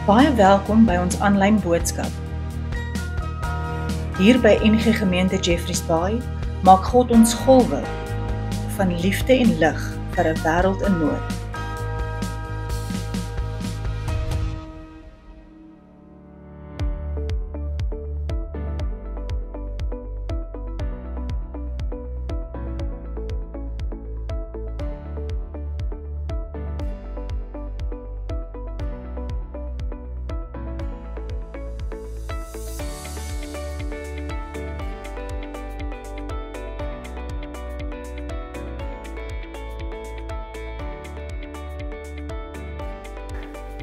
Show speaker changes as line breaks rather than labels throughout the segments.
Baie welkom by ons aanlyn boodskap. Hier by NG Gemeente Jeffreys Bay maak God ons golwe van liefde en lig vir 'n wêreld in nood.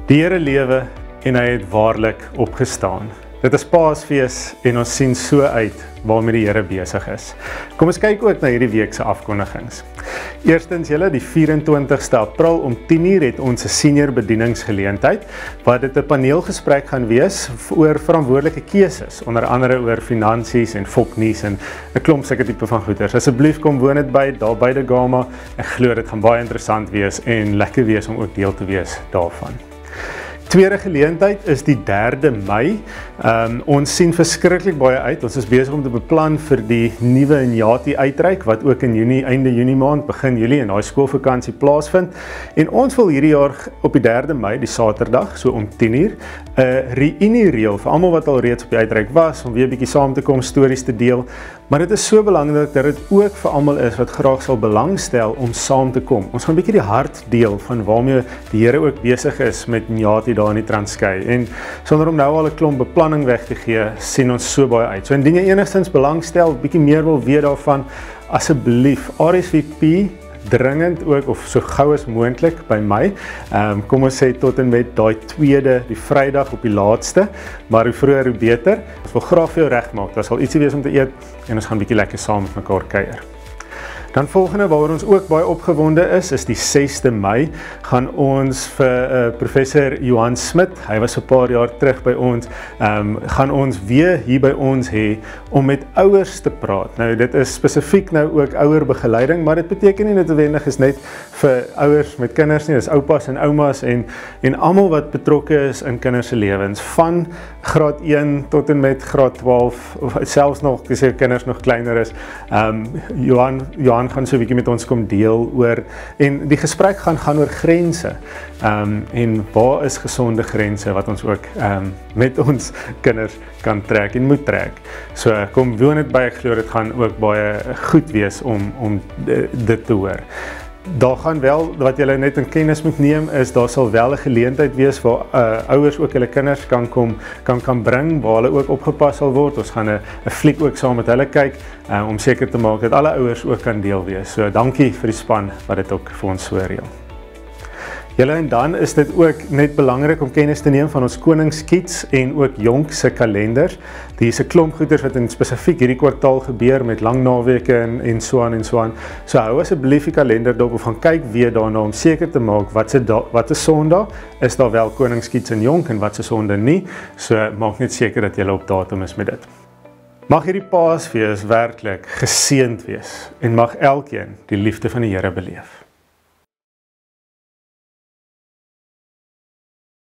Die Here lewe en hy het waarlik opgestaan. Dit is Paasfees en ons sien so uit waarmee die Here besig is. Kom ons kyk ook na hierdie week se afkondigings. Eerstens julle die 24ste April om 10:00 het ons 'n senior bedieningsgeleentheid waar dit 'n paneelgesprek gaan wees oor verantwoordelike keuses, onder andere oor finansies en foknuus en 'n klomp sulke tipe van goeders. Asseblief kom woon dit by daar by die Gama. Ek glo dit gaan baie interessant wees en lekker wees om ook deel te wees daarvan. Tweede geleentheid is die 3de Mei. Ons sien verskriklik baie uit. Ons is besig om te beplan vir die nuwe Njati uitreik wat ook in Junie, einde Junie maand, begin Julie in daai skoolvakansie plaasvind. En ons wil hierdie jaar op die 3de Mei, die Saterdag, so om 10:00, 'n reunie reël vir almal wat al reeds op die uitreik was om weer 'n bietjie saam te kom, stories te deel. Maar dit is so belangrik dat dit ook vir almal is wat graag sal belangstel om saam te kom. Ons gaan 'n bietjie die hart deel van waarmee die Here ook besig is met Njati daar in die Transkei. En sonder om nou al 'n klomp beplanning weg te gee, sien ons so baie uit. So indien jy enigstens belangstel, bietjie meer wil weet daarvan, asseblief RSVP dringend ook of so gou as moontlik by my. Kom ons sê tot en met daai 2de, die Vrydag op die laaste, maar hoe vroeër hoe beter. Ons wil graag vir jou regmaak. Daar sal ietsie wees om te eet en ons gaan bietjie lekker saam met mekaar kuier. Dan volgende waaroor ons ook baie opgewonde is die 6de Mei, gaan ons vir professor Johan Smit, hy was 'n paar jaar terug by ons, gaan ons weer hier by ons hê om met ouers te praat. Nou dit is spesifiek nou ook ouerbegeleiding, maar dit beteken nie noodwendig is net vir ouers met kinders nie, dis oupas en oumas en almal wat betrokke is in kinders se lewens, van graad 1 tot en met graad 12, of selfs nog, as jy kinders nog kleiner is. Johan gaan so 'n bietjie met ons kom deel oor, en die gesprek gaan oor grense, en waar is gesonde grense wat ons ook met ons kinders kan trek en moet trek. So kom woon dit by, ek glo dit gaan ook baie goed wees om dit te hoor. Daar gaan wel, wat julle net in kennis moet neem, is daar sal wel 'n geleentheid wees waar ouers ook hulle kinders kan bring, waar hulle ook opgepas sal word. Ons gaan 'n fliek ook saam met hulle kyk, om seker te maak dat alle ouers ook kan deel wees. So dankie vir die span wat dit ook vir ons so reël. Julle, en dan is dit ook net belangrik om kennis te neem van ons koningskiets en ook jonk se kalenders. Hier is 'n klomp goeders wat in spesifiek hierdie kwartaal gebeur met lang naweke en so aan en so aan. So hou asseblief die kalender dop of gaan kyk weer daarna om seker te maak wat 'n Sondag is daar wel koningskiets en jonk en wat 'n Sondag nie. So maak net seker dat jy op datum is met dit. Mag hierdie Paasfees werklik geseënd wees en mag elkeen die liefde van die Here beleef.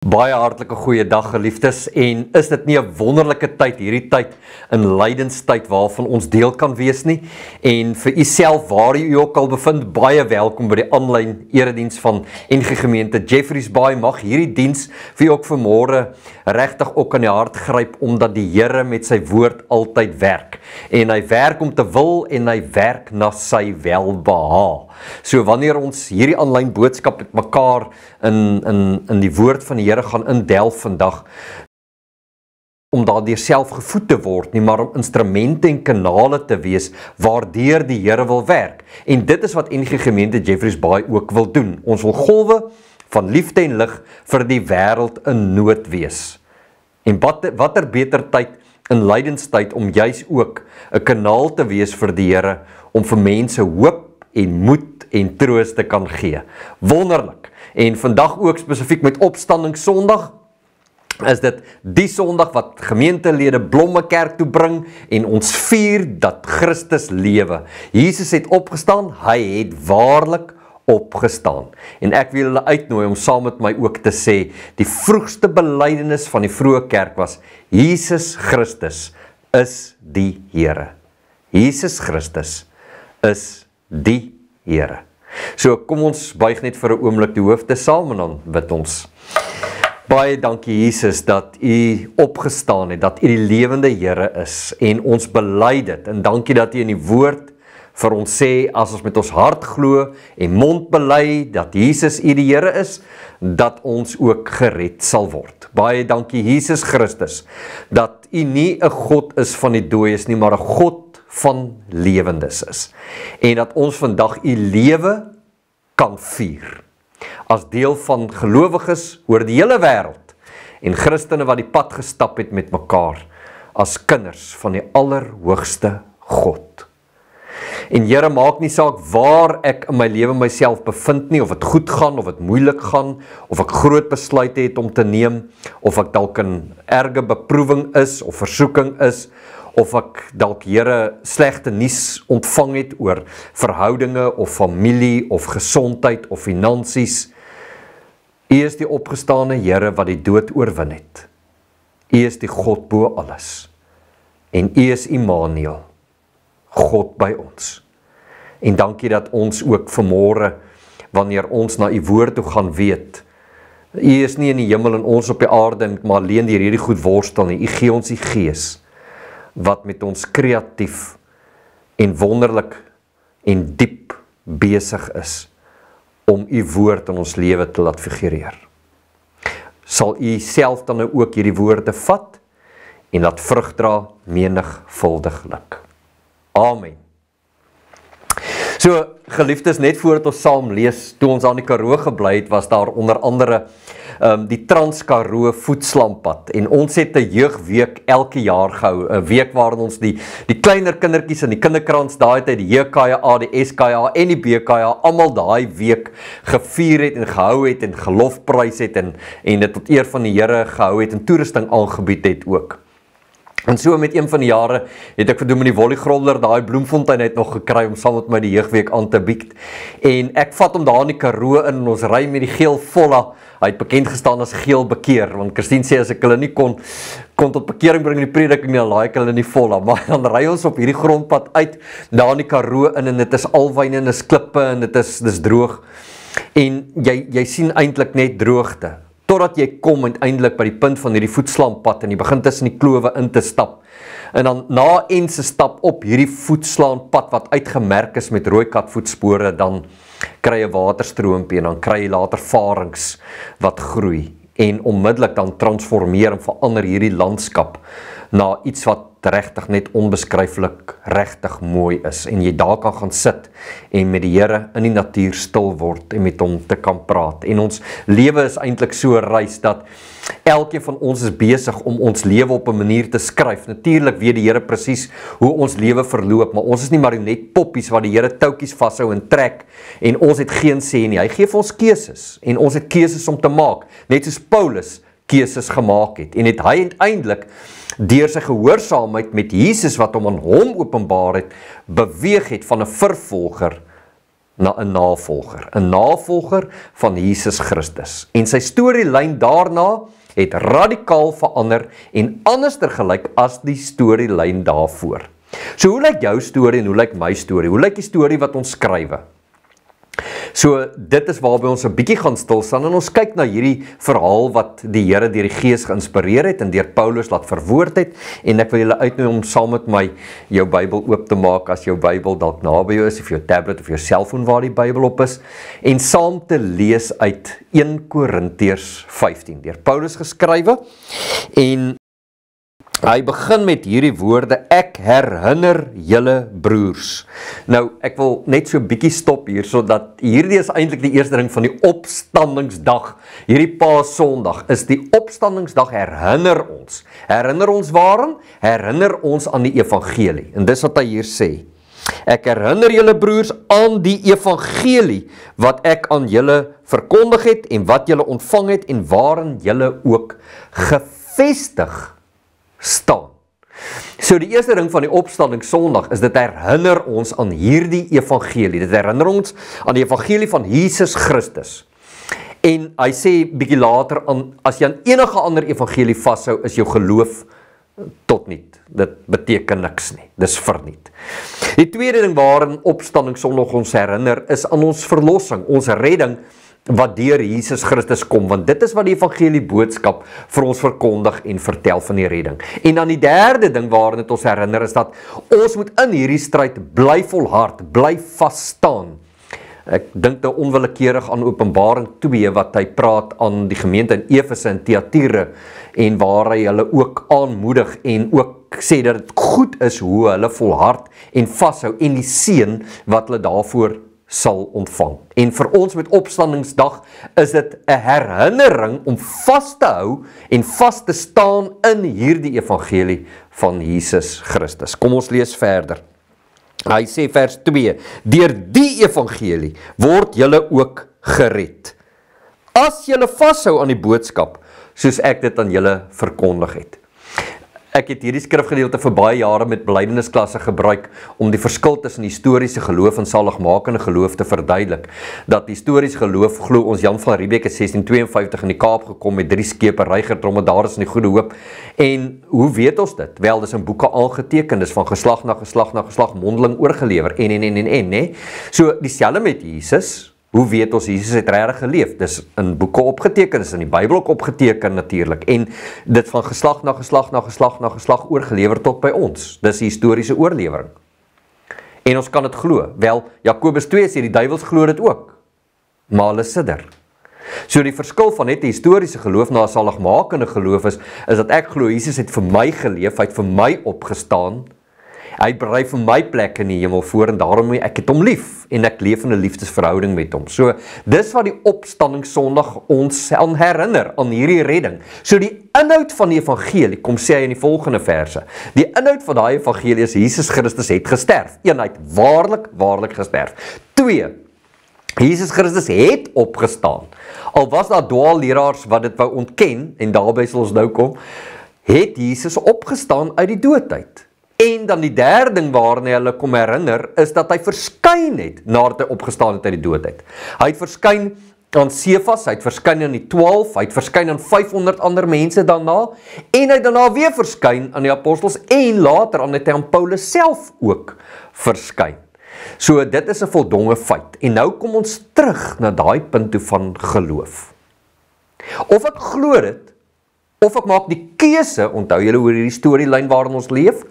Baie hartlike goeie dag geliefdes, en is dit nie 'n wonderlike tyd, hierdie tyd in lydenstyd waarvan ons deel kan wees nie, en vir u self waar u ook al bevind, baie welkom by die aanlyn erediens van NG Gemeente Jeffreys Bay. Mag hierdie diens vir u ook vanmôre regtig ook aan die hart gryp, omdat die Here met sy woord altyd werk, en hy werk om te wil en hy werk na sy welbehae. So wanneer ons hierdie aanlyn boodskap met mekaar in die woord van die Here gaan indelf vandag, om daardeur self gevoed te word nie, maar om instrumente en kanale te wees waardeur die Here wil werk. En dit is wat NG Gemeente Jeffreys Bay ook wil doen. Ons wil golwe van liefde en lig vir die wêreld in nood wees. En watter beter tyd in lydenstyd om juis ook 'n kanaal te wees vir die Here, om vir mense hoop en moed en troos te kan gee. Wonderlik. En vandag ook spesifiek met Opstanding Sondag, is dit die Sondag wat gemeentelede blomme kerk toe bring en ons vier dat Christus lewe. Jesus het opgestaan, hy het waarlik opgestaan. En ek wil julle uitnooi om saam met my ook te sê, die vroegste belydenis van die vroeë kerk was, Jesus Christus is die Here. Jesus Christus is die Here. So kom ons buig net vir 'n oomblik die hoofde saam en dan bid ons. Baie dankie Jesus dat U opgestaan het, dat U die lewende Here is en ons bely dit. En dankie dat U in die woord vir ons sê, as ons met ons hart glo en mond bely dat Jesus U die Here is, dat ons ook gered sal word. Baie dankie Jesus Christus, dat U nie 'n God is van die dooies nie, maar 'n God van lewendes is. En dat ons vandag U lewe kan vier. As deel van gelowiges oor die hele wêreld en Christene wat die pad gestap het met mekaar as kinders van die allerhoogste God. En Here, maak nie saak waar ek in my lewe myself bevind nie, of dit goed gaan, of dit moeilik gaan, of ek groot besluite het om te neem, of ek dalk in erge beproewing is, of versoeking is, of ek dalk Here slegte nuus ontvang het oor verhoudinge, of familie, of gesondheid, of finansies. U is die opgestane Here wat die dood oorwin het. U is die God bo alles. En U is Immanuel, God by ons. En dankie dat ons ook vanmôre, wanneer ons na U woord toe gaan weet, U is nie in die hemel en ons op die aarde, maar alleen deur hierdie goed worstel nie. U gee ons die Gees, wat met ons kreatief en wonderlik en diep besig is, om U woord in ons lewe te laat figureer. Sal U self dan nou ook hierdie woorde vat, en laat vrug dra menigvuldiglik. Amen. So, geliefdes, net voordat ons saam lees, toe ons aan die Karoo gebly het, was daar onder andere die Trans-Karoo voetslampad, en ons het 'n jeugweek elke jaar gehou, 'n week waarin ons die kleiner kindertjies in die kinderkrans, daai tyd die JKA, die SKA en die BKA, almal daai week gevier het en gehou het en gelofprys het en dit tot eer van die Here gehou het en toerusting aangebied het ook. En so met een van die jare het ek vir Dominee Wolliggronder daai Bloemfontein het nog gekry om saam met my die jeugweek aan te bied. En ek vat hom daar in die Karoo in en ons ry met die geel Volla. Hy het bekend gestaan as geel bekeer, want Christine sê as ek hulle nie kon tot bekering bring in die prediking nie, dan laai ek hulle nie Volla. Maar dan ry ons op hierdie grondpad uit, daar in die Karoo in, en dit is alwyne en dit is klippe en dit is droog. En jy sien eintlik net droogte. Totdat jy kom uiteindelik by die punt van hierdie voetslaampad en jy begin tussen die klowe in te stap. En dan na ense stap op hierdie voetslaanpad wat uitgemerk is met rooi katvoetspore, dan kry jy waterstroompie en dan kry jy later varings wat groei. En onmiddellik dan transformeer en verander hierdie landskap na iets wat regtig net onbeskryflik regtig mooi is. En jy daar kan gaan sit en met die Here in die natuur stil word en met hom te kan praat. En ons lewe is eintlik so 'n reis dat elkeen van ons is besig om ons lewe op 'n manier te skryf. Natuurlik weet die Here presies hoe ons lewe verloop, maar ons is nie marionet poppies wat die Here toutjies vashou en trek en ons het geen sê nie. Hy gee vir ons keuses en ons het keuses om te maak, net soos Paulus keuses gemaak het. En het hy uiteindelik deur sy gehoorsaamheid met Jesus wat hom aan hom openbaar het, beweeg het van 'n vervolger na 'n navolger van Jesus Christus. En sy storielyn daarna het radikaal verander en anderster gelyk as die storielyn daarvoor. So hoe lyk jou storie en hoe lyk my storie? Hoe lyk die storie wat ons skrywe? So dit is waarby ons 'n bietjie gaan stil staan en ons kyk na hierdie verhaal wat die Here deur die Gees geïnspireer het en deur Paulus laat verwoord het, en ek wil julle uitnooi om saam met my jou Bybel oop te maak as jou Bybel dalk naby jou is, of jou tablet of jou selfoon waar die Bybel op is, en saam te lees uit 1 Korintiërs 15 deur Paulus geskrywe. En hy begin met hierdie woorde: ek herinner julle broers. Nou, ek wil net so 'n bietjie stop hier, sodat hierdie is eintlik die eerste ding van die opstandingsdag. Hierdie Paasondag is die opstandingsdag, herinner ons. Herinner ons waaraan? Herinner ons aan die evangelie. En dis wat hy hier sê. Ek herinner julle broers aan die evangelie wat ek aan julle verkondig het en wat julle ontvang het en waarin julle ook gevestig staan. So die eerste ding van die opstanding Sondag is dit herinner ons aan hierdie evangelie. Dit herinner ons aan die evangelie van Jesus Christus. En hy sê bietjie later, as jy aan enige ander evangelie vashou, is jou geloof tot niet. Dit beteken niks nie. Dis verniet. Die tweede ding waarin opstanding Sondag ons herinner, is aan ons verlossing, ons redding, wat deur Jesus Christus kom, want dit is wat die evangelie boodskap vir ons verkondig en vertel van die redding. En dan die derde ding waarin dit ons herinner, is dat ons moet in hierdie stryd bly volhard, bly vas staan. Ek dink nou onwillekeurig aan Openbaring 2, wat hy praat aan die gemeente in Efese en Thyatira, en waar hy hulle ook aanmoedig, en ook sê dat dit goed is hoe hulle volhard en vashou, en die seën wat hulle daarvoor sal ontvang. En vir ons met opstandingsdag is dit 'n herinnering om vas te hou en vas te staan in hierdie evangelie van Jesus Christus. Kom ons lees verder. Hy sê vers 2, deur die evangelie word julle ook gered, as julle vashou aan die boodskap, soos ek dit aan julle verkondig het. Ek het hierdie skrifgedeelte vir baie jare met belydenisklasse gebruik om die verskil tussen historiese geloof en saligmakende geloof te verduidelik. Dat historiese geloof glo ons Jan van Riebeeck het 1652 in die Kaap gekom met 3 skepe Dromedarius in die Goeie Hoop. En hoe weet ons dit? Wel, dis in boeke aangeteken, dis van geslag na geslag na geslag mondeling oorgelewer en. So dieselfde met Jesus. Hoe weet ons Jesus het regtig geleef? Dis in boeke opgeteken, dis in die Bybel ook opgeteken natuurlik. En dit van geslag na geslag na geslag na geslag oorgelewer tot by ons. Dis die historiese oorlewering. En ons kan dit glo. Wel, Jakobus 2 sê die duiwels glo dit ook. Maar hulle sidder. So die verskil van net die historiese geloof na 'n saligmakende geloof is dat ek glo Jesus het vir my geleef, hy het vir my opgestaan. Hy berei vir my plek in die hemel voor en daarom ek het hom lief en ek leef in 'n liefdesverhouding met hom. So dis wat die opstanding Sondag ons aan herinner aan hierdie redding. So die inhoud van die evangelie, kom sê hy in die volgende verse. Die inhoud van daai evangelie is Jesus Christus het gesterf. Een, hy het waarlik gesterf. 2, Jesus Christus het opgestaan. Al was daar dwaalleraars wat dit wou ontken en daarby sal ons nou kom, het Jesus opgestaan uit die dood uit. En dan die derde ding waarna hulle kom herinner, is dat hy verskyn het, nadat hy opgestaan het uit die dood uit. Hy het verskyn aan Sefas, hy het verskyn aan die 12, hy het verskyn aan 500 ander mense daarna, en hy het daarna weer verskyn aan die apostels, en later het hy aan Paulus self ook verskyn. So dit is 'n voldonge feit. En nou kom ons terug na daai punt toe van geloof. Of ek glo dit, of ek maak die keuse, onthou julle oor hierdie storielyn waarin ons leef,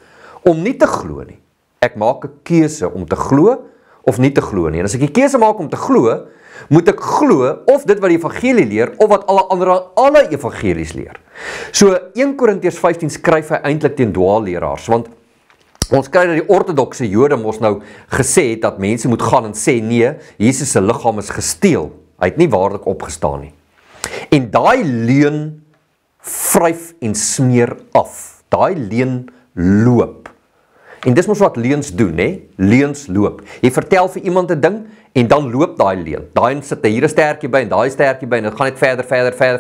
om nie te glo nie. Ek maak 'n keuse om te glo of nie te glo nie. En as ek die keuse maak om te glo, moet ek glo of dit wat die evangelie leer of wat alle evangelies leer. So 1 Korintiërs 15 skryf hy eintlik teen dwaalleraars, want ons kry dat die ortodokse Jode mos nou gesê het dat mense moet gaan en sê nee, Jesus se liggaam is gesteel. Hy het nie waarlik opgestaan nie. En daai leuen vryf en smeer af. Daai leuen loop. En dis mos wat leuns doen, hè? Leuns loop. Jy vertel vir iemand 'n ding en dan loop daai leuen. Daai sit hier 'n stertjie by en daai stertjie by en dit gaan net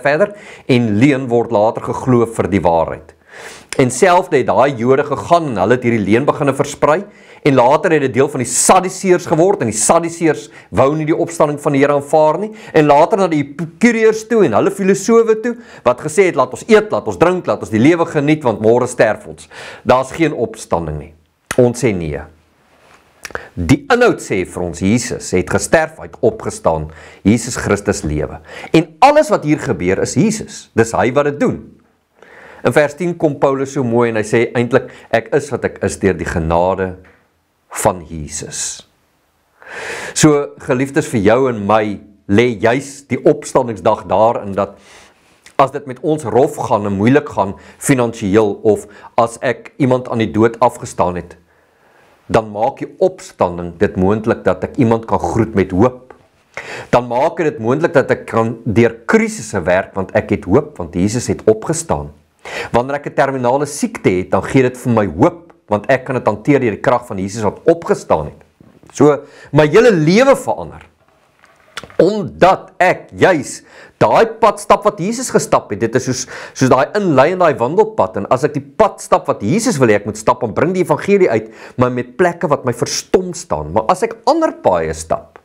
verder en leuen word later geglo vir die waarheid. En selfde het daai Jode gegaan en hulle het hierdie leuen begine versprei en later het dit deel van die Sadduseërs geword en die Sadduseërs wou nie die opstanding van die Here aanvaar nie en later na die Epikureërs toe en hulle filosowe toe wat gesê het laat ons eet, laat ons drink, laat ons die lewe geniet want môre sterf ons. Daar's geen opstanding nie. Ons sê nee. Die inhoud sê vir ons Jesus het gesterf, hy het opgestaan. Jesus Christus lewe. En alles wat hier gebeur is Jesus. Dis hy wat dit doen. In vers 10 kom Paulus so mooi en hy sê eintlik ek is wat ek is deur die genade van Jesus. So geliefdes, vir jou en my lê juis die opstandingsdag daarin dat as dit met ons rof gaan en moeilik gaan finansiëel of as ek iemand aan die dood afgestaan het, dan maak die opstanding dit moontlik dat ek iemand kan groet met hoop. Dan maak dit moontlik dat ek kan deur krisisse werk want ek het hoop want Jesus het opgestaan. Wanneer ek 'n terminale siekte het, dan gee dit vir my hoop want ek kan dit hanteer deur die krag van Jesus wat opgestaan het. So my hele lewe verander. Omdat ek juis daai pad stap wat Jesus gestap het, dit is soos daai inlei en daai wandelpad, en as ek die pad stap wat Jesus wil hê ek moet stap, en bring die evangelie uit, maar met plekke wat my verstom staan, maar as ek ander paaie stap,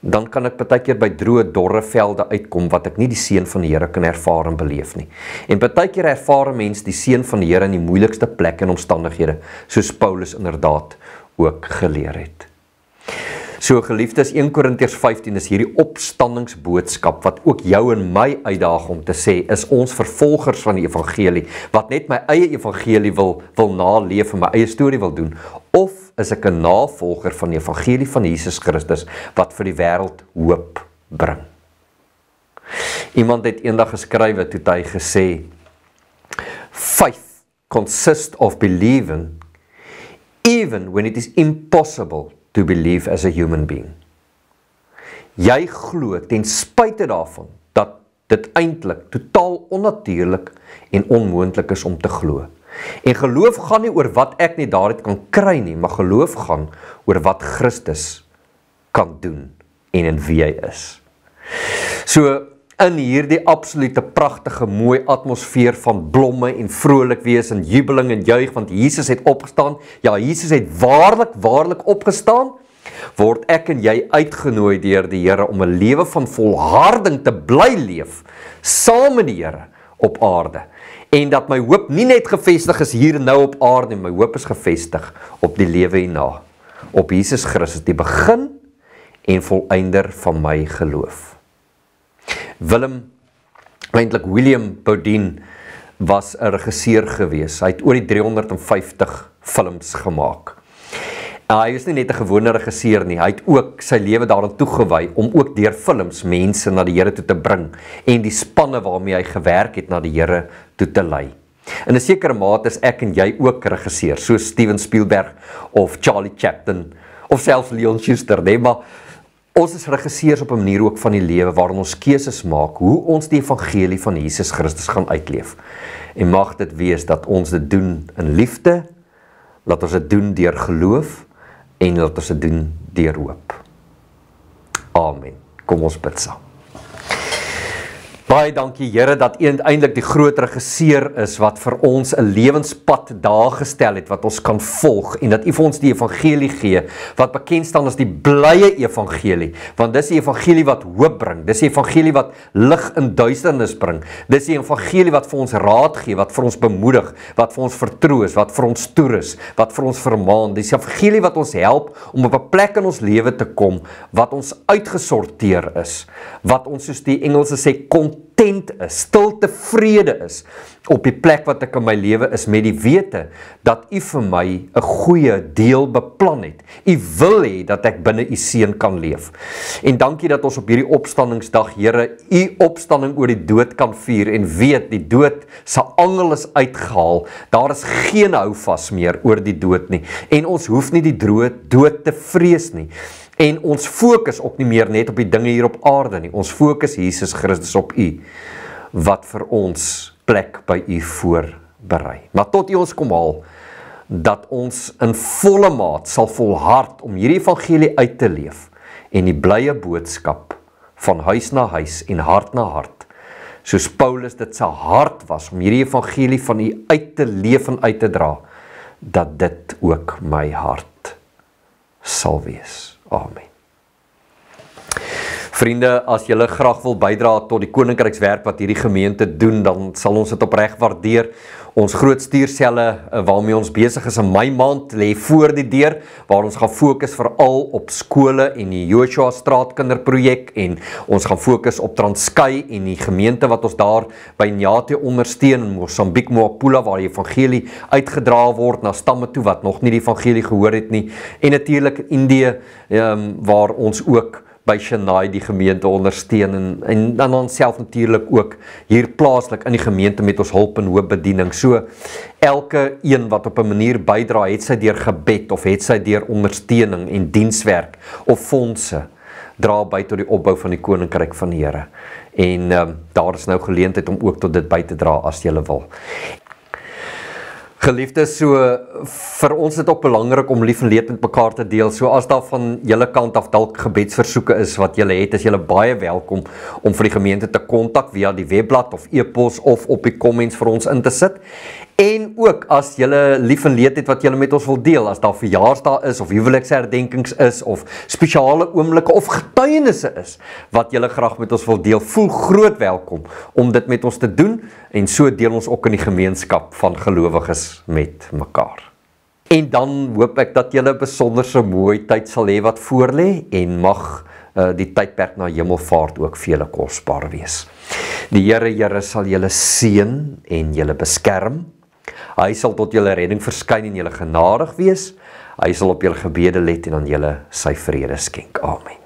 dan kan ek partykeer by droë, dorre velde uitkom, wat ek nie die seën van die Here kan ervaar en beleef nie. En partykeer ervaar 'n mens die seën van die Here in die moeilikste plekke en omstandighede, soos Paulus inderdaad ook geleer het. So geliefdes, 1 Korintiërs 15 is hierdie opstandingsboodskap wat ook jou en my uitdaag om te sê, is ons vervolgers van die evangelie, wat net my eie evangelie wil naleef en my eie storie wil doen, of is ek 'n navolger van die evangelie van Jesus Christus, wat vir die wêreld hoop bring. Iemand het eendag geskrywe, toe hy gesê, faith consists of believing, even when it is impossible to believe as a human being. Jy glo ten spyte daarvan dat dit eintlik totaal onnatuurlik en onmoontlik is om te glo. En geloof gaan nie oor wat ek net daaruit kan kry nie, maar geloof gaan oor wat Christus kan doen en in wie hy is. So in hierdie absolute pragtige mooi atmosfeer van blomme en vrolik wees en jubeling en juig, want Jesus het opgestaan, ja, Jesus het waarlik opgestaan, word ek en jy uitgenooi deur die Here om 'n lewe van volharding te bly leef, saam met die Here op aarde. En dat my hoop nie net gevestig is hier en nou op aarde, my hoop is gevestig op die lewe hierna, op Jesus Christus, die begin en volëinder van my geloof. William Bodine was 'n regisseur gewees. Hy het oor die 350 films gemaak. Hy is nie net 'n gewone regisseur nie, hy het ook sy lewe daaraan toegewy om ook deur films mense na die Here toe te bring en die spanne waarmee hy gewerk het na die Here toe te lei. In 'n sekere mate is ek en jy ook regisseur, soos Steven Spielberg of Charlie Chaplin of selfs Leon Schuster, nee, maar ons is regisseurs op 'n manier ook van die lewe waarin ons keuses maak, hoe ons die evangelie van Jesus Christus gaan uitleef. En mag dit wees dat ons dit doen in liefde, laat ons dit doen deur geloof en laat ons dit doen deur hoop. Amen. Kom ons bid saam. Baie dankie Here dat U eintlik die groot regisseur is wat vir ons 'n lewenspad daar gestel het wat ons kan volg en dat U vir ons die evangelie gee wat bekend staan as die blye evangelie, want dis die evangelie wat hoop bring, dis die evangelie wat lig in duisternis bring, dis die evangelie wat vir ons raad gee, wat vir ons bemoedig, wat vir ons vertroos, wat vir ons toerus, wat vir ons vermaan, dis die evangelie wat ons help om op 'n plek in ons lewe te kom wat ons uitgesorteer is, wat ons soos die Engelse sê content is, stil tevrede is op die plek wat ek in my lewe is met die wete dat U vir my 'n goeie deel beplan het. U wil hê dat ek binne U seën kan leef. En dankie dat ons op hierdie opstandingsdag, Here, U opstanding oor die dood kan vier en weet die dood se angel is uitgehaal. Daar is geen houvas meer oor die dood nie. En ons hoef nie die dood te vrees nie. En ons fokus ook nie meer net op die dinge hier op aarde nie. Ons fokus Jesus Christus op U, wat vir ons plek by U voorberei. Maar tot U ons kom haal, dat ons in volle maat sal volhard om hierdie evangelie uit te leef en die blye boodskap van huis na huis en hart na hart, soos Paulus dit sy hart was om hierdie evangelie van U uit te leef en uit te dra, dat dit ook my hart sal wees. Amen. Vriende, as julle graag wil bydra tot die koninkrykswerk wat hierdie gemeente doen, dan sal ons dit opreg waardeer. Ons groot stuurselle waarmee ons besig is in Mei maand lê voor die deur, waar ons gaan fokus veral op skole en die Joshua straatkinderprojek en ons gaan fokus op Transkei en die gemeente wat ons daar by Nyate ondersteun in Mosambik, Moapula, waar die evangelie uitgedra word na stamme toe wat nog nie die evangelie gehoor het nie, en natuurlik Indië, waar ons ook by Chennai die gemeente ondersteun en dan onsself natuurlik ook hier plaaslik in die gemeente met ons hulp en hoopbediening. So elke een wat op 'n manier bydra, het sy deur gebed of het sy deur ondersteuning en dienswerk of fondse, dra by tot die opbou van die koninkryk van die Here. En daar is nou geleentheid om ook tot dit by te dra as jy wil. Geliefdes, so vir ons is dit ook belangrik om lief en leed met mekaar te deel. So as daar van julle kant af dalk gebedsversoeke is wat julle het, is julle baie welkom om vir die gemeente te kontak via die webblad of e-pos of op die comments vir ons in te sit. En ook as julle lief en leed het wat julle met ons wil deel, as daar verjaarsdae is of huweliksherdenkings is of spesiale oomblikke of getuienisse is wat julle graag met ons wil deel, voel groot welkom om dit met ons te doen en so deel ons ook in die gemeenskap van gelowiges met mekaar. En dan hoop ek dat julle 'n besonderse mooi tyd sal hê wat voorlê en mag die tydperk na hemelvaart ook vir julle kosbaar wees. Die Here sal julle seën en julle beskerm. Hy sal tot julle redding verskyn en julle genadig wees. Hy sal op julle gebede let en aan julle sy vrede skenk. Amen.